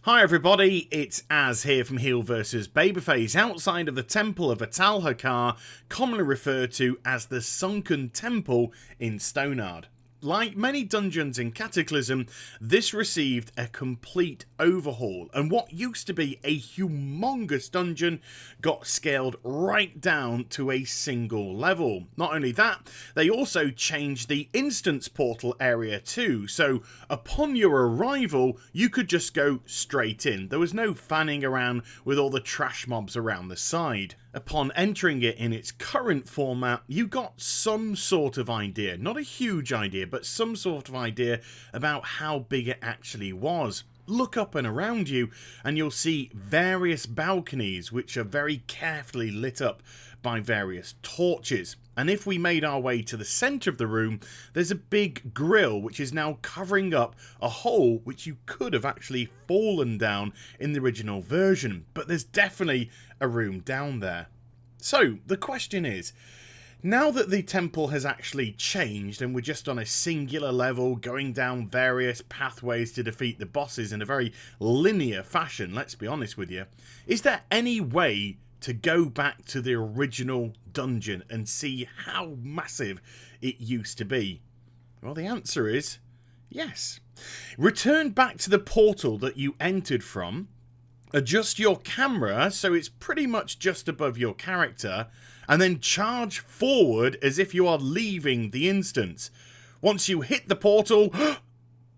Hi everybody, it's Az here from HeelvsBabyface outside of the Temple of Atal-Hakar, commonly referred to as the Sunken Temple in Stonard. Like many dungeons in Cataclysm, this received a complete overhaul, and what used to be a humongous dungeon got scaled right down to a single level. Not only that, they also changed the instance portal area too, so upon your arrival you could just go straight in. There was no fanning around with all the trash mobs around the side. Upon entering it in its current format, you got some sort of idea, not a huge idea, but some sort of idea about how big it actually was. Look up and around you and you'll see various balconies which are very carefully lit up by various torches. And if we made our way to the centre of the room, there's a big grill which is now covering up a hole which you could have actually fallen down in the original version. But there's definitely a room down there. So the question is, now that the temple has actually changed and we're just on a singular level going down various pathways to defeat the bosses in a very linear fashion, let's be honest with you, is there any way to go back to the original dungeon and see how massive it used to be? Well, the answer is yes. Return back to the portal that you entered from, adjust your camera so it's pretty much just above your character, and then charge forward as if you are leaving the instance. Once you hit the portal,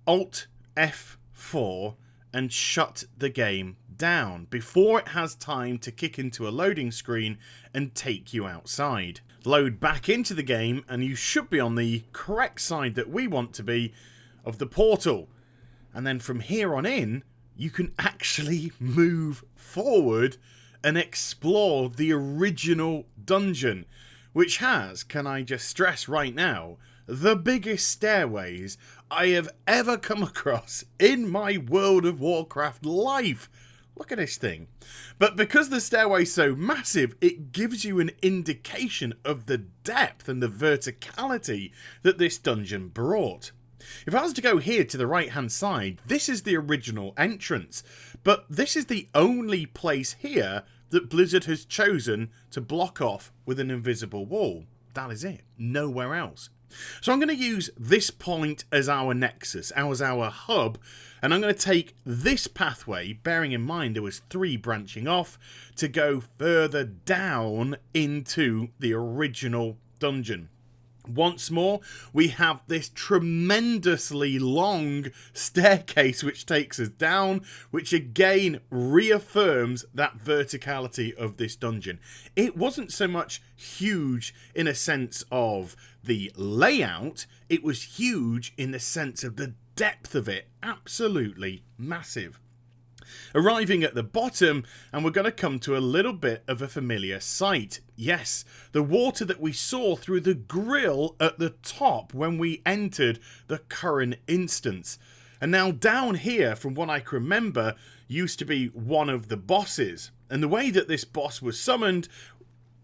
Alt F4 and shut the game down before it has time to kick into a loading screen and take you outside. Load back into the game and you should be on the correct side that we want to be of the portal. And then from here on in, you can actually move forward and explore the original dungeon, which has, can I just stress right now, the biggest stairways I have ever come across in my World of Warcraft life. Look at this thing. But because the stairway's so massive, it gives you an indication of the depth and the verticality that this dungeon brought. If I was to go here to the right hand side, this is the original entrance, but this is the only place here that Blizzard has chosen to block off with an invisible wall. That is it, nowhere else. So I'm going to use this point as our nexus, as our hub, and I'm going to take this pathway, bearing in mind there was 3 branching off, to go further down into the original dungeon. Once more, we have this tremendously long staircase which takes us down, which again reaffirms that verticality of this dungeon. It wasn't so much huge in a sense of the layout, it was huge in the sense of the depth of it. Absolutely massive. Arriving at the bottom, and we're going to come to a little bit of a familiar sight. Yes, the water that we saw through the grill at the top when we entered the current instance. And now down here, from what I can remember, used to be one of the bosses. And the way that this boss was summoned,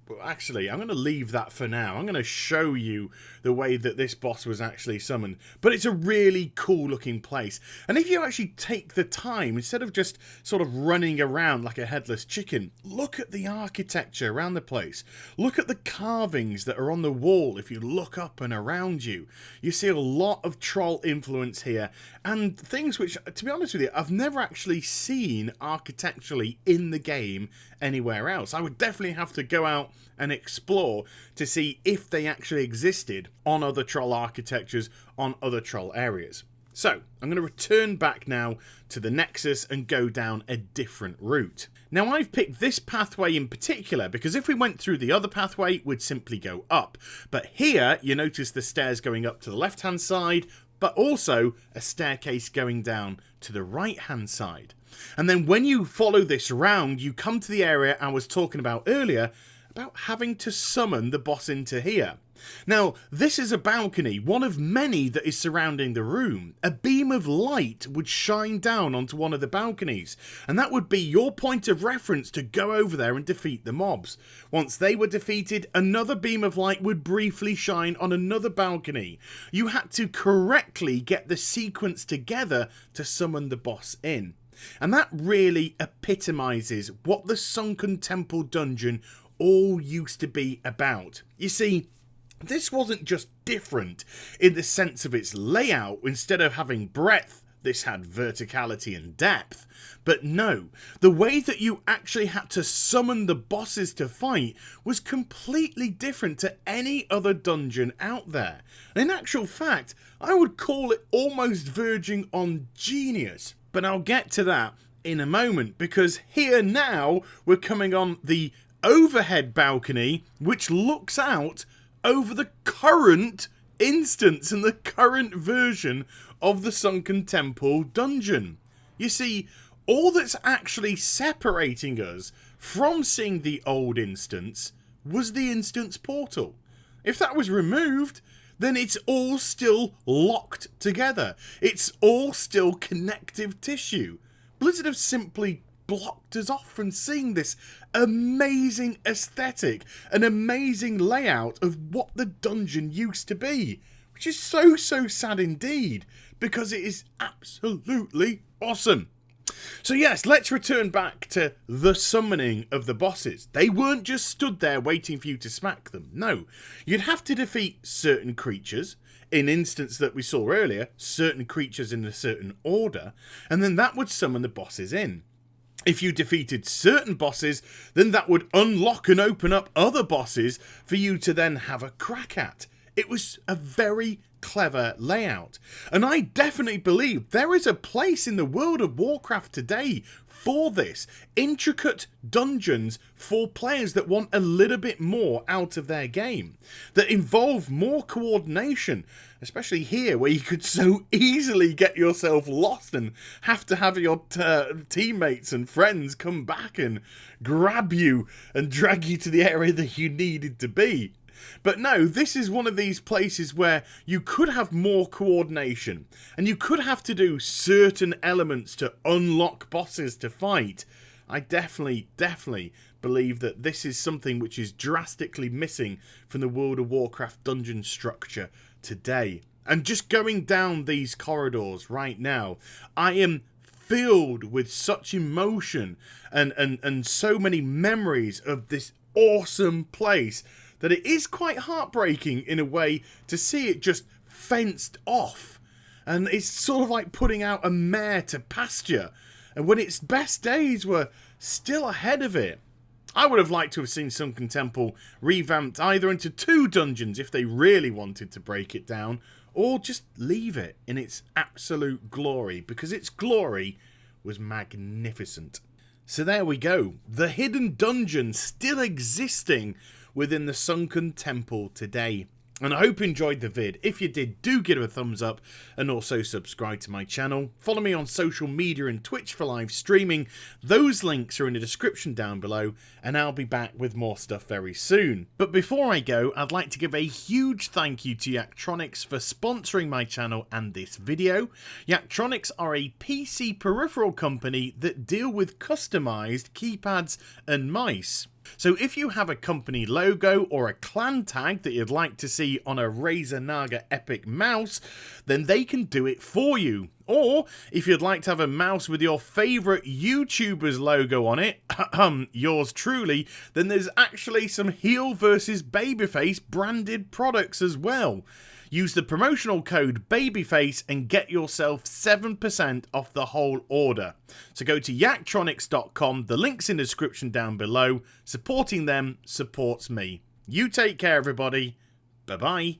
well, actually, I'm going to leave that for now. I'm going to show you the way that this boss was actually summoned. But it's a really cool looking place. And if you actually take the time, instead of just sort of running around like a headless chicken, look at the architecture around the place. Look at the carvings that are on the wall if you look up and around you. You see a lot of troll influence here. And things which, to be honest with you, I've never actually seen architecturally in the game anywhere else. I would definitely have to go out and explore to see if they actually existed on other troll architectures, on other troll areas. So, I'm going to return back now to the Nexus and go down a different route. Now, I've picked this pathway in particular because if we went through the other pathway, we'd simply go up. But here, you notice the stairs going up to the left-hand side, but also a staircase going down to the right-hand side. And then when you follow this round, you come to the area I was talking about earlier, about having to summon the boss into here. Now, this is a balcony, one of many that is surrounding the room. A beam of light would shine down onto one of the balconies, and that would be your point of reference to go over there and defeat the mobs. Once they were defeated, another beam of light would briefly shine on another balcony. You had to correctly get the sequence together to summon the boss in. And that really epitomises what the Sunken Temple dungeon all used to be about. You see, this wasn't just different in the sense of its layout. Instead of having breadth, this had verticality and depth. But no, the way that you actually had to summon the bosses to fight was completely different to any other dungeon out there. In actual fact, I would call it almost verging on genius. But I'll get to that in a moment, because here now we're coming on the overhead balcony, which looks out over the current instance and the current version of the Sunken Temple dungeon. You see, all that's actually separating us from seeing the old instance was the instance portal. If that was removed, then it's all still locked together. It's all still connective tissue. Blizzard have simply blocked us off from seeing this amazing aesthetic, an amazing layout of what the dungeon used to be, which is so sad indeed, because it is absolutely awesome. So yes, let's return back to the summoning of the bosses. They weren't just stood there waiting for you to smack them. No, you'd have to defeat certain creatures, in instance that we saw earlier, certain creatures in a certain order, and then that would summon the bosses in. If you defeated certain bosses, then that would unlock and open up other bosses for you to then have a crack at. It was a very clever layout, and I definitely believe there is a place in the world of Warcraft today for this. Intricate dungeons for players that want a little bit more out of their game, that involve more coordination, especially here where you could so easily get yourself lost and have to have your teammates and friends come back and grab you and drag you to the area that you needed to be. But no, this is one of these places where you could have more coordination, and you could have to do certain elements to unlock bosses to fight. I definitely believe that this is something which is drastically missing from the World of Warcraft dungeon structure today. And just going down these corridors right now, I am filled with such emotion and so many memories of this awesome place, that it is quite heartbreaking in a way to see it just fenced off. And it's sort of like putting out a mare to pasture, and when its best days were still ahead of it. I would have liked to have seen Sunken Temple revamped either into 2 dungeons if they really wanted to break it down, or just leave it in its absolute glory, because its glory was magnificent. So there we go, the hidden dungeon still existing within the Sunken Temple today. And I hope you enjoyed the vid. If you did, do give it a thumbs up and also subscribe to my channel. Follow me on social media and Twitch for live streaming. Those links are in the description down below, and I'll be back with more stuff very soon. But before I go, I'd like to give a huge thank you to Yaktronics for sponsoring my channel and this video. Yaktronics are a PC peripheral company that deal with customized keypads and mice. So if you have a company logo or a clan tag that you'd like to see on a Razer Naga Epic mouse, then they can do it for you. Or if you'd like to have a mouse with your favourite YouTuber's logo on it, yours truly, then there's actually some HeelvsBabyface branded products as well. Use the promotional code BABYFACE and get yourself 7% off the whole order. So go to yaktronics.com, the link's in the description down below. Supporting them supports me. You take care, everybody. Bye-bye.